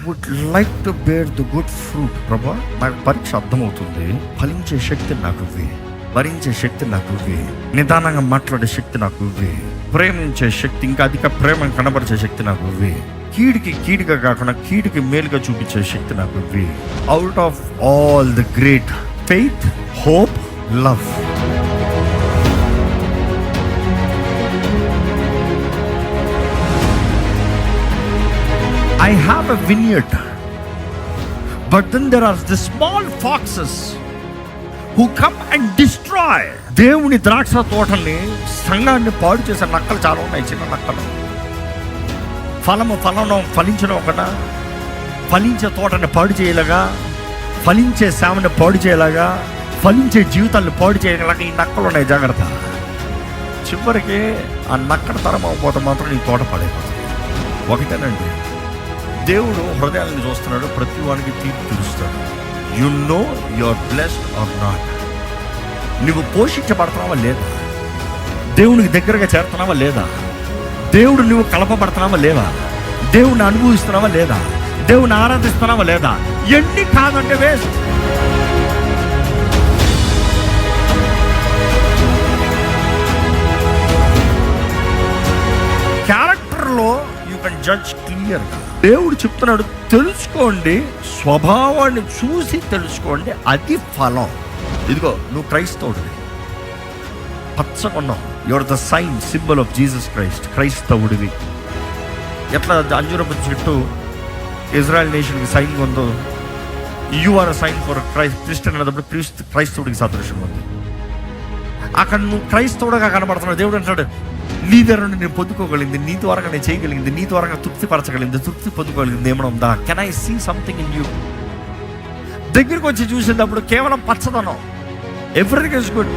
Would like to bear the good fruit. Prabha, నాకు పరీక్ష అర్థమవుతుంది. ఫలించే శక్తి నాకు ఇవ్వి, భరించే శక్తి నాకు ఇవ్వి, నిదానంగా మాట్లాడే శక్తి నాకు ఇవ్వి, ప్రేమించే శక్తి, ఇంకా అధిక ప్రేమను కనబరిచే శక్తి నాకు ఇవ్వి, కీడికి కీడుగా కాకుండా కీడికి మేలుగా చూపించే శక్తి నాకు ఇవ్వి. Out of all the great faith, hope, love. I have a vineyard, but then there are the small foxes who come and destroy. దేవుని ద్రాక్ష తోటల్ని, సంఘాన్ని పాడు చేసే నక్కలు చాలా ఉన్నాయి, చిన్న నక్కలు. ఫలించడం ఒకట, ఫలించే తోటని పాడు చేయలాగా, ఫలించే సేవని పాడు చేయలాగా, ఫలించే జీవితాన్ని పాడు చేయలాగా ఈ నక్కలు ఉన్నాయి. జాగ్రత్త. చివరికి ఆ నక్కడ తరం అవ్వకపోతే మాత్రం నీ తోట పడైపోతుంది. ఒకటేనండి, దేవుడు హృదయాలను చూస్తున్నాడు, ప్రతి వాడికి తీర్పు తీరుస్తాడు. You know you are blessed or not. నువ్వు పోషించబడుతున్నావా లేదా? దేవునికి దగ్గరగా చేరుతున్నావా లేదా? దేవుడు నువ్వు కలపబడుతున్నావా లేదా? దేవుని అనుభవిస్తున్నావా లేదా? దేవుని ఆరాధిస్తున్నావా లేదా? ఎన్ని కాదంటే వేస్ట్. క్యారెక్టర్లో యూ కెన్ జడ్జ్ క్లియర్గా. దేవుడు చెప్తున్నాడు, తెలుసుకోండి, స్వభావాన్ని చూసి తెలుసుకోండి, అది ఫలం. ఇదిగో, నువ్వు క్రైస్తవుడివి, పచ్చకొన్నావు, your the sign, symbol of Jesus Christ. క్రైస్తవుడివి. ఎట్లా అంజూరపు చెట్టు ఇజ్రాయెల్ నేషన్కి సైన్ ఉందో, you are a sign for Christian అనేటప్పుడు క్రైస్తవుడికి సదృశ్యం ఉంది. అక్కడ నువ్వు క్రైస్తవుడుగా కనబడుతున్నావు. దేవుడు అంటాడు, నీ దగ్గర నుండి నేను పొందుకోగలిగింది, నీ ద్వారా నేను చేయగలిగింది, నీ ద్వారా తృప్తిపరచగలిగింది, తృప్తి పొందుకోగలిగింది ఏమైనా ఉందా? Can I see something in you? దగ్గరికి వచ్చి చూసేటప్పుడు కేవలం పచ్చదనం, ఎవ్రీథింగ్ ఇస్ గుడ్.